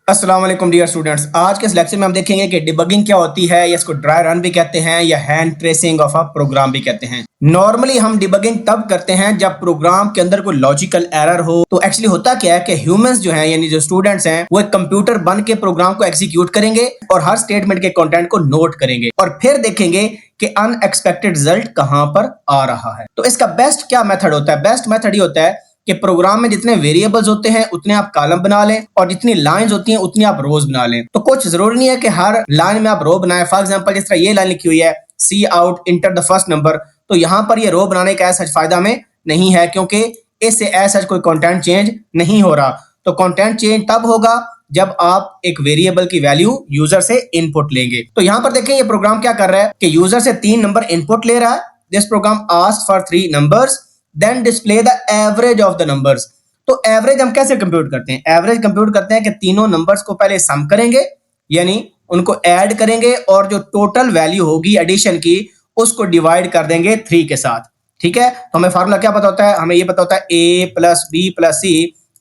अस्सलाम वालेकुम dear students. आज के इस लेक्चर में हम देखेंगे कि डिबगिंग क्या होती है, या इसको ड्राई रन भी कहते हैं या hand tracing of a program भी कहते हैं। नॉर्मली हम डिबगिंग तब करते हैं जब प्रोग्राम के अंदर कोई लॉजिकल एरर हो। तो एक्चुअली होता क्या है कि ह्यूमंस जो हैं यानी जो स्टूडेंट्स हैं वो एक कंप्यूटर बन के प्रोग्राम को एग्जीक्यूट करेंगे और हर स्टेटमेंट के कंटेंट को नोट करेंगे और फिर देखेंगे कि अनएक्सपेक्टेड रिजल्ट कहां पर आ रहा है। तो इसका बेस्ट क्या मेथड होता है? बेस्ट मेथड ये होता है कि प्रोग्राम में जितने वेरिएबल्स होते हैं उतने आप कॉलम बना लें और जितनी लाइंस होती हैं उतनी आप रोज बना लें। तो कुछ जरूरी नहीं है कि हर लाइन में आप रो बनाएं। फॉर एग्जांपल जिस तरह ये लाइन लिखी हुई है, C out enter the first number, तो यहाँ पर ये रो बनाने का ऐसा फायदा में नहीं है क्योंकि इससे ऐसा कोई कंटेंट चेंज नहीं हो रहा। तो कंटेंट चेंज तब होगा जब आप एक वेरिएबल की वैल्यू यूजर से इनपुट लेंगे। तो यहाँ पर देखें ये प्रोग्राम क्या कर रहा है कि यूजर से 3 नंबर इनपुट ले रहा है। This program asks for 3 numbers then display the average of the numbers. तो एवरेज हम कैसे कंप्यूट करते हैं? एवरेज कंप्यूट करते हैं कि तीनों नंबर्स को पहले सम करेंगे यानी उनको ऐड करेंगे और जो टोटल वैल्यू होगी एडिशन की उसको डिवाइड कर देंगे 3 के साथ। ठीक है, तो हमें फार्मूला क्या पता होता है? हमें ये पता होता है a plus B plus C.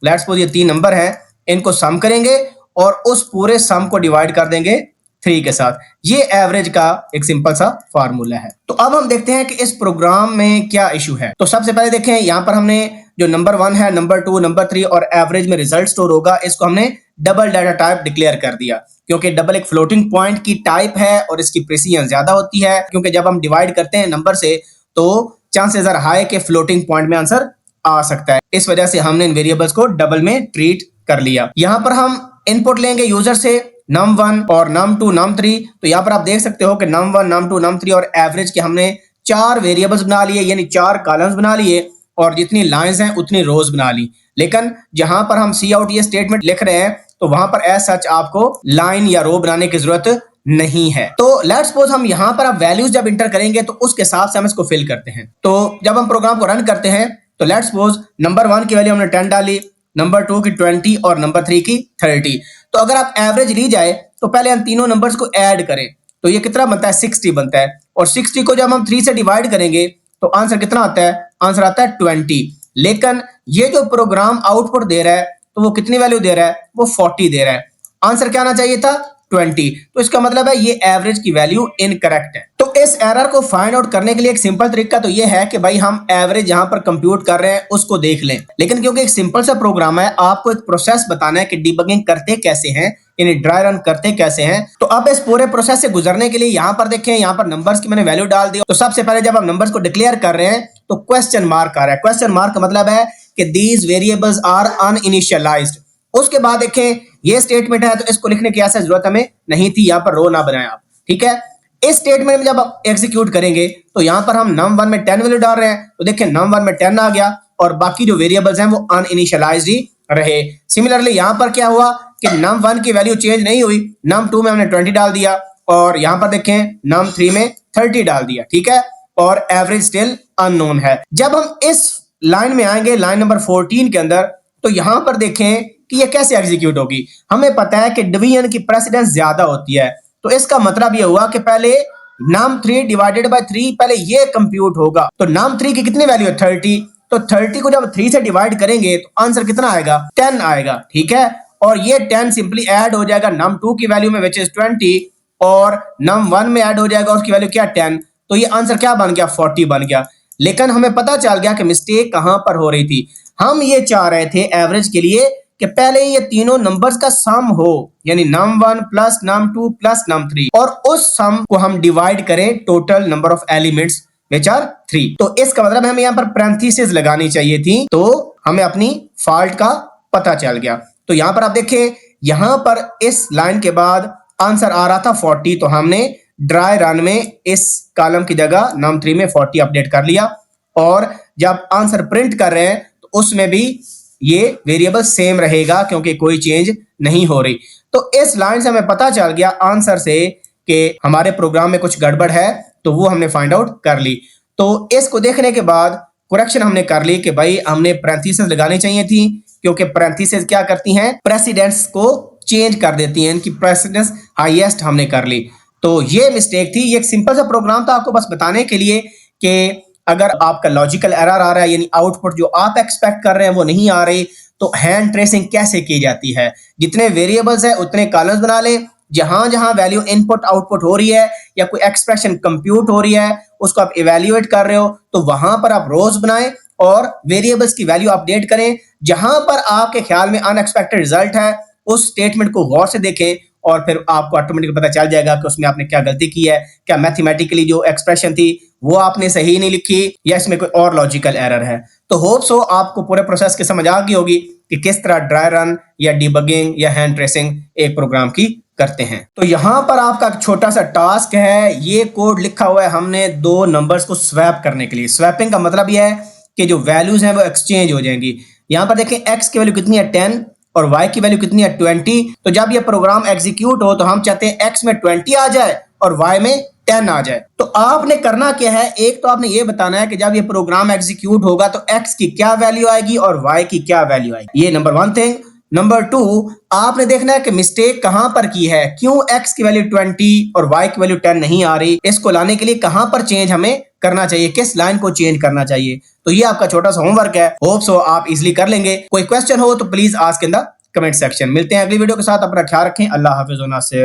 Let's suppose ये 3 नंबर हैं, इनको सम करेंगे और उस पूरे सम को डिवाइड कर देंगे 3 के साथ। ये एवरेज का एक सिंपल सा फार्मूला है। तो अब हम देखते हैं कि इस प्रोग्राम में क्या इशू है। तो सबसे पहले देखें यहाँ पर हमने जो नंबर 1 है, नंबर 2, नंबर 3 और एवरेज में रिजल्ट स्टोर होगा, इसको हमने डबल डाटा टाइप डिक्लेयर कर दिया क्योंकि डबल एक फ्लोटिंग पॉइंट की टाइप है और इसकी प्रिसीजन ज्यादा होती है क्योंकि जब हम डिवाइड करते हैं नंबर से तो चांसेस आर हाई के फ्लोटिंग पॉइंट में आंसर आ सकता है। इस वजह से हमने इन वेरिएबल्स को डबल में ट्रीट कर लिया। यहाँ पर हम इनपुट लेंगे यूजर से num1 और num2 num3। तो यहाँ पर आप देख सकते हो कि num1 num2 num3 और एवरेज के हमने 4 वेरिएबल्स बना लिए यानी 4 कॉलम्स बना लिए और जितनी लाइंस हैं उतनी रोज बना ली। लेकिन जहां पर हम सी आउट ये स्टेटमेंट लिख रहे हैं तो वहां पर एज सच आपको लाइन या रो बनाने की जरूरत नहीं है। तो लेट्स सपोज हम यहाँ पर आप वैल्यूज जब इंटर करेंगे तो उसके हिसाब से हम इसको फिल करते हैं। तो जब हम प्रोग्राम को रन करते हैं तो लेट्स सपोज नंबर 1 की वैल्यू हमने 10 डाली, नंबर 2 की 20 और नंबर 3 की 30। तो अगर आप एवरेज ली जाए तो पहले हम तीनों नंबर्स को ऐड करें तो ये कितना बनता है? 60 बनता है। और 60 को जब हम 3 से डिवाइड करेंगे तो आंसर कितना आता है? आंसर आता है 20। लेकिन ये जो प्रोग्राम आउटपुट दे रहा है तो वो कितनी वैल्यू दे रहा है? वो 40 दे रहा है। आंसर क्या आना चाहिए था? 20। तो इसका मतलब है ये एवरेज की वैल्यू इनकरेक्ट है। तो इस एरर को फाइंड आउट करने के लिए एक सिंपल तरीका तो ये है कि भाई हम एवरेज यहां पर कंप्यूट कर रहे हैं उसको देख लें। लेकिन क्योंकि एक सिंपल सा प्रोग्राम है आपको एक प्रोसेस बताना है कि डिबगिंग करते कैसे हैं यानी ड्राई रन करते कैसे हैं। तो अब इस पूरे प्रोसेस से गुजरने के लिए यहाँ पर देखें, यहाँ पर नंबर्स की मैंने वैल्यू डाल दी। तो सबसे पहले जब हम नंबर्स को डिक्लेयर कर रहे हैं तो क्वेश्चन मार्क आ रहा है। क्वेश्चन मार्क का मतलब है कि दीज वेरिएबल्स आर अनइनिशियलाइज्ड। उसके बाद देखें ये स्टेटमेंट है तो इसको लिखने की ऐसा जरूरत हमें नहीं थी, यहाँ पर रो ना बनाए आप। ठीक है, इस स्टेटमेंट में जब आप एग्जीक्यूट करेंगे तो यहाँ पर हम num1 में 10 वैल्यू डाल रहे हैं तो देखें num1 में 10 आ गया और बाकी जो वेरिएबल्स हैं वो अनइनिशियलाइज्ड ही रहे। सिमिलरली यहाँ पर क्या हुआ कि num1 की वैल्यू चेंज नहीं हुई, num2 में हमने 20 डाल दिया और यहाँ पर देखें num3 में 30 डाल दिया। ठीक है, और एवरेज स्टिल अननोन है। जब हम इस लाइन में आएंगे लाइन नंबर 14 के अंदर तो यहाँ पर देखें कि ये कैसे एग्जीक्यूट होगी। हमें पता है कि डिवीजन की प्रेसिडेंस ज्यादा होती है तो इसका मतलब ये हुआ कि पहले num3 डिवाइडेड बाय 3 पहले ये कंप्यूट होगा। तो num3 की कितनी वैल्यू है? 30। तो 30 को जब 3 से डिवाइड करेंगे तो आंसर कितना आएगा? 10 आएगा। ठीक है, और ये 10 सिंपली ऐड हो जाएगा num2 की वैल्यू में विच इज 20 और num1 में ऐड हो जाएगा उसकी वैल्यू क्या? 10। तो ये आंसर क्या बन गया? 40 बन गया। लेकिन हमें पता चल गया कि मिस्टेक कहां पर हो रही थी। हम ये चाह रहे थे एवरेज के लिए कि पहले ये तीनों नंबर्स का सम हो यानी num1 plus num2 plus num3 और उस सम को हम डिवाइड करें total number of elements which are 3। तो इसका मतलब हमें यहाँ पर पैरेंथेसिस लगानी चाहिए थी तो हमें अपनी फॉल्ट का पता चल गया। तो यहाँ पर आप देखें यहाँ पर इस लाइन के बाद आंसर आ रहा था 40 तो हमने ड्राई रन में इस कॉलम की जगह num3 में 40 अपडेट कर लिया और जब आंसर प्रिंट कर रहे हैं तो उसमें भी ये वेरिएबल सेम रहेगा क्योंकि कोई चेंज नहीं हो रही। तो इस लाइन से हमें पता चल गया आंसर से कि हमारे प्रोग्राम में कुछ गड़बड़ है तो वो हमने फाइंड आउट कर ली। तो इसको देखने के बाद करेक्शन हमने कर ली कि भाई हमने पैरेंथेसिस लगानी चाहिए थी क्योंकि पैरेंथेसिस क्या करती हैं? प्रेसिडेंस को चेंज कर देती हैं, इनकी प्रेसिडेंस हाईएस्ट हमने कर ली। तो ये मिस्टेक थी। ये एक सिंपल सा प्रोग्राम था आपको बस बताने के लिए कि अगर आपका लॉजिकल एरर आ रहा है यानी आउटपुट जो आप एक्सपेक्ट कर रहे हैं वो नहीं आ रही तो हैंड ट्रेसिंग कैसे की जाती है। जितने वेरिएबल्स है उतने कॉलम्स बना ले, जहां जहां वैल्यू इनपुट आउटपुट हो रही है या कोई एक्सप्रेशन कंप्यूट हो रही है उसको आप इवेल्युएट कर रहे हो तो वहां पर आप रोज बनाएं और वेरिएबल्स की वैल्यू अपडेट करें। जहां पर आपके ख्याल में अनएक्सपेक्टेड रिजल्ट है उस स्टेटमेंट को गौर से देखें और फिर आपको ऑटोमेटिकली पता चल जाएगा कि उसमें आपने क्या गलती की है, क्या मैथमेटिकली जो एक्सप्रेशन थी वो आपने सही नहीं लिखी या इसमें कोई और लॉजिकल एरर है। तो होप सो आपको पूरे प्रोसेस की समझ आ गई होगी कि किस तरह ड्राई रन या डिबगिंग या हैंड ट्रेसिंग एक प्रोग्राम की करते हैं। तो यहां पर आपका एक छोटा सा टास्क है, ये कोड लिखा हुआ है हमने दो नंबर्स को स्वैप करने के लिए। स्वैपिंग का मतलब यह है कि जो वैल्यूज हैं वो एक्सचेंज हो जाएंगी। यहां पर देखें x की वैल्यू कितनी है 10 और y की वैल्यू कितनी है 20। तो जब ये प्रोग्राम एग्जीक्यूट हो तो हम चाहते हैं x में 20 आ जाए और y में 10 आ जाए। तो आपने करना क्या है, एक तो आपने ये बताना है कि जब ये प्रोग्राम एग्जीक्यूट होगा तो x की क्या वैल्यू आएगी और y की क्या वैल्यू आएगी। ये नंबर 1 थिंग। नंबर 2, आपने देखना है कि मिस्टेक कहां पर की है, क्यों x की वैल्यू 20 और y की वैल्यू 10 नहीं आ रही, इसको लाने के लिए कहां पर चेंज हमें करना चाहिए, किस लाइन को चेंज करना चाहिए। तो ये आपका छोटा सा होमवर्क है, होप सो आप इजीली कर लेंगे। कोई क्वेश्चन हो तो please ask in the comment section. मिलते हैं अगली वीडियो के साथ, अपना ख्याल रखें। अल्लाह हाफिज व नासिर।